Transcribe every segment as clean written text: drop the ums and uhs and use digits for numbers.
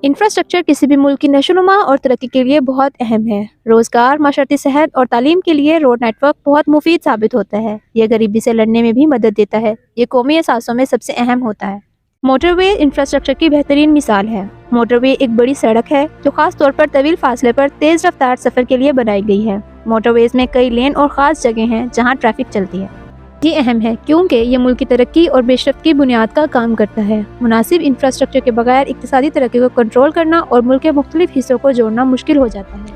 Infrastructure किसी भी मुल्क की नशोनुमा और तरक्की के लिए बहुत अहम है। रोज़गार, माशरती सेहत और तालीम के लिए रोड नेटवर्क बहुत मुफीद साबित होता है। ये गरीबी से लड़ने में भी मदद देता है। ये कौमी असासों में सबसे अहम होता है। मोटरवे इंफ्रास्ट्रक्चर की बेहतरीन मिसाल है। मोटरवे एक बड़ी सड़क है जो खास तौर पर तवील फासले पर तेज़ रफ्तार सफ़र के लिए बनाई गई है। मोटरवेज में कई लेन और ख़ास जगह हैं जहाँ ट्रैफिक चलती है। ये अहम है क्योंकि ये मुल्क की तरक्की और पेशरफ्त की बुनियाद का काम करता है। मुनासिब इंफ्रास्ट्रक्चर के बगैर इक्तिसादी तरक्की को कंट्रोल करना और मुल्क के मुख्तलिफ हिस्सों को जोड़ना मुश्किल हो जाता है।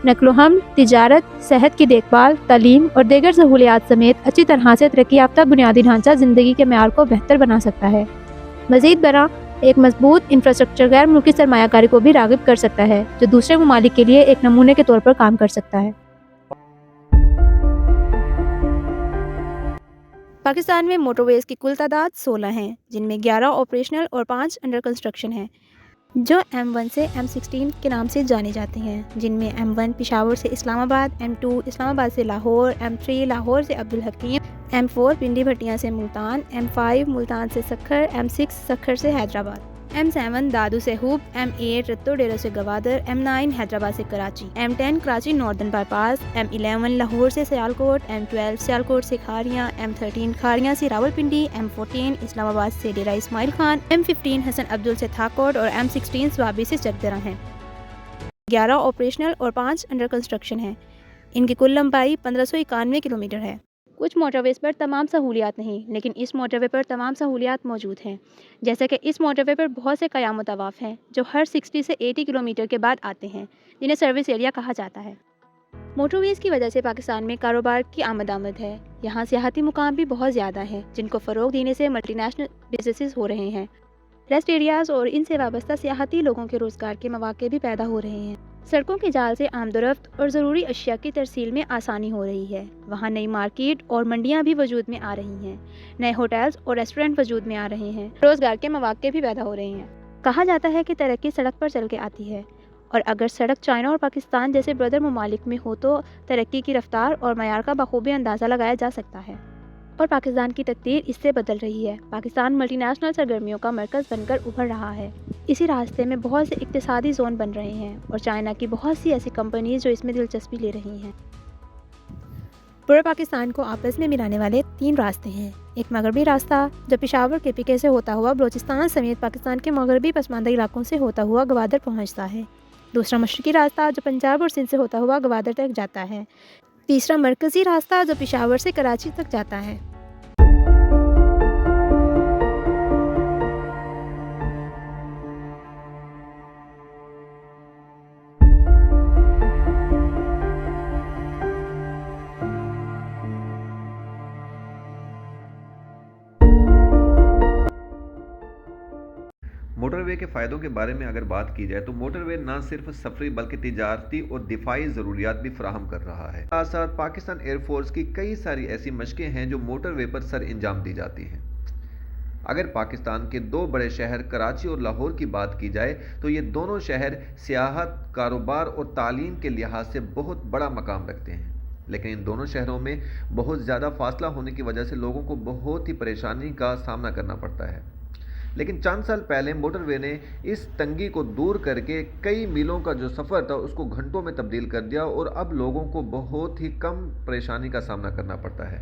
नकलो हम, तिजारत, सेहत की देखभाल, तालीम और दीगर सहूलियात समेत अच्छी तरह से तरक्की याफ्ता बुनियादी ढांचा ज़िंदगी के मेयार को बेहतर बना सकता है। मज़ीद बरआं, एक मजबूत इंफ्रास्ट्रक्चर गैर मुल्की सरमायाकारी को भी राग़िब कर सकता है, जो दूसरे ममालिक के लिए एक नमूने के तौर पर काम कर सकता है। पाकिस्तान में मोटरवेज की कुल तादाद 16 हैं, जिनमें 11 ऑपरेशनल और 5 अंडर कंस्ट्रक्शन हैं, जो M1 से M16 के नाम से जाने जाते हैं, जिनमें M1 पेशावर से इस्लामाबाद, M2 इस्लामाबाद से लाहौर, M3 लाहौर से अब्दुल हकीम, M4 पिंडी भटियां से मुल्तान, M5 मुल्तान से सखर, M6 सखर से हैदराबाद, M7 दादू से हूब, M8 रत्तो डेरा से गवादर, M9 हैदराबाद से Karachi, M10 Karachi northern bypass, M11 Lahore से सियालकोट, M12 सियालकोट से खारियाँ, M13 खारियाँ से रावलपिंडी, M14 इस्लामाबाद से डेरा इस्माइल खान, M15 हसन अब्दुल से थाकोट और M16 स्वाबी से चकदरा हैं। 11 ऑपरेशनल और 5 अंडर कंस्ट्रक्शन हैं। इनकी कुल लंबाई 1591 किलोमीटर है। कुछ मोटरवेज पर तमाम सहूलियात नहीं, लेकिन इस मोटरवे पर तमाम सहूलियात मौजूद हैं। जैसे कि इस मोटरवे पर बहुत से क़याम तवाफ़ हैं जो हर 60 से 80 किलोमीटर के बाद आते हैं, जिन्हें सर्विस एरिया कहा जाता है। मोटरवेज़ की वजह से पाकिस्तान में कारोबार की आमद है। यहाँ सियाहती मुकाम भी बहुत ज़्यादा हैं, जिनको फ़रोग़ देने से मल्टीनेशनल बिजनेसेस हो रहे हैं। रेस्ट एरियाज़ और इनसे वाबस्ता सियाहती लोगों के रोज़गार के मौक़े भी पैदा हो रहे हैं। सड़कों के जाल से आमदोरफ्त और ज़रूरी अशिया की तरसील में आसानी हो रही है। वहाँ नई मार्केट और मंडियाँ भी वजूद में आ रही हैं। नए होटल्स और रेस्टोरेंट वजूद में आ रहे हैं। रोज़गार के मौक़े भी पैदा हो रहे हैं। कहा जाता है कि तरक्की सड़क पर चल के आती है, और अगर सड़क चाइना और पाकिस्तान जैसे ब्रदर ममालिक में हो तो तरक्की की रफ्तार और मयार का बखूबी अंदाज़ा लगाया जा सकता है। और पाकिस्तान की तकदीर इससे बदल रही है। पाकिस्तान मल्टीनेशनल सरगर्मियों का मरकज़ बनकर उभर रहा है। इसी रास्ते में बहुत से इक्तिसादी जोन बन रहे हैं और चाइना की बहुत सी ऐसी कंपनीज जो इसमें दिलचस्पी ले रही हैं। पूरे पाकिस्तान को आपस में मिलाने वाले 3 रास्ते हैं। एक मगरबी रास्ता जो पेशावर के पीके से होता हुआ बलोचिस्तान समेत पाकिस्तान के मगरबी पसमानदा इलाकों से होता हुआ गवादर पहुँचता है। दूसरा मशरकी रास्ता जो पंजाब और सिंध से होता हुआ गवादर तक जाता है। तीसरा मरकज़ी रास्ता जो पेशावर से कराची तक जाता है। मोटरवे के फ़ायदों के बारे में अगर बात की जाए तो मोटरवे न सिर्फ सफरी बल्कि तिजारती और दिफाई ज़रूरियात भी फराहम कर रहा है। साथ साथ पाकिस्तान एयरफोर्स की कई सारी ऐसी मशकें हैं जो मोटरवे पर सर अंजाम दी जाती हैं। अगर पाकिस्तान के 2 बड़े शहर कराची और लाहौर की बात की जाए तो ये दोनों शहर सियाहत, कारोबार और तालीम के लिहाज से बहुत बड़ा मकाम रखते हैं, लेकिन इन दोनों शहरों में बहुत ज़्यादा फासला होने की वजह से लोगों को बहुत ही परेशानी का सामना करना पड़ता है। लेकिन चंद साल पहले मोटरवे ने इस तंगी को दूर करके कई मीलों का जो सफ़र था उसको घंटों में तब्दील कर दिया और अब लोगों को बहुत ही कम परेशानी का सामना करना पड़ता है।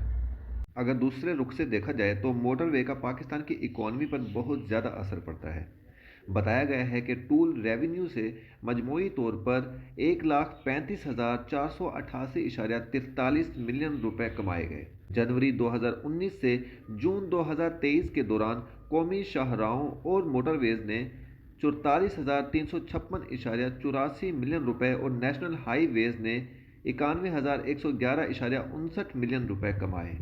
अगर दूसरे रुख से देखा जाए तो मोटरवे का पाकिस्तान की इकॉनमी पर बहुत ज़्यादा असर पड़ता है। बताया गया है कि टूल रेवेन्यू से मजमूई तौर पर 1,35,488.43 मिलियन रुपए कमाए गए। जनवरी 2019 से जून 2023 के दौरान कौमी शाहराहों और मोटरवेज ने 44,356.84 मिलियन रुपए और नेशनल हाईवेज ने 91,111.59 मिलियन रुपए कमाए।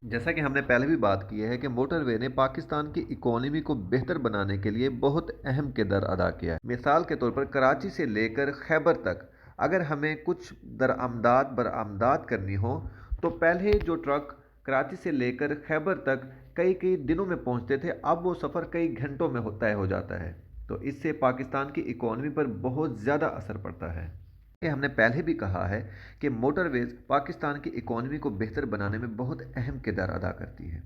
जैसा कि हमने पहले भी बात की है कि मोटरवे ने पाकिस्तान की इकोनॉमी को बेहतर बनाने के लिए बहुत अहम किरदार अदा किया है। मिसाल के तौर पर कराची से लेकर खैबर तक अगर हमें कुछ दरामदाद बरामदाद करनी हो तो पहले जो ट्रक कराची से लेकर खैबर तक कई कई दिनों में पहुंचते थे, अब वो सफ़र कई घंटों में तय हो जाता है। तो इससे पाकिस्तान की इकोनॉमी पर बहुत ज़्यादा असर पड़ता है। हमने पहले भी कहा है कि मोटरवेज पाकिस्तान की इकोनॉमी को बेहतर बनाने में बहुत अहम किरदार अदा करती है।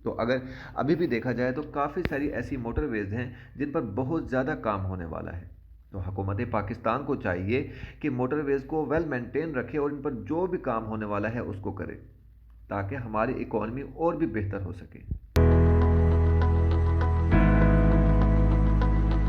تو اگر ابھی بھی دیکھا جائے تو کافی ساری ایسی موٹر ویز ہیں جن پر بہت زیادہ کام ہونے والا ہے۔ تو حکومت پاکستان کو چاہیے کہ موٹر ویز کو ویل مینٹین رکھے اور ان پر جو بھی کام ہونے والا ہے اس کو کرے، تاکہ ہماری اکانومی اور بھی بہتر ہو سکے۔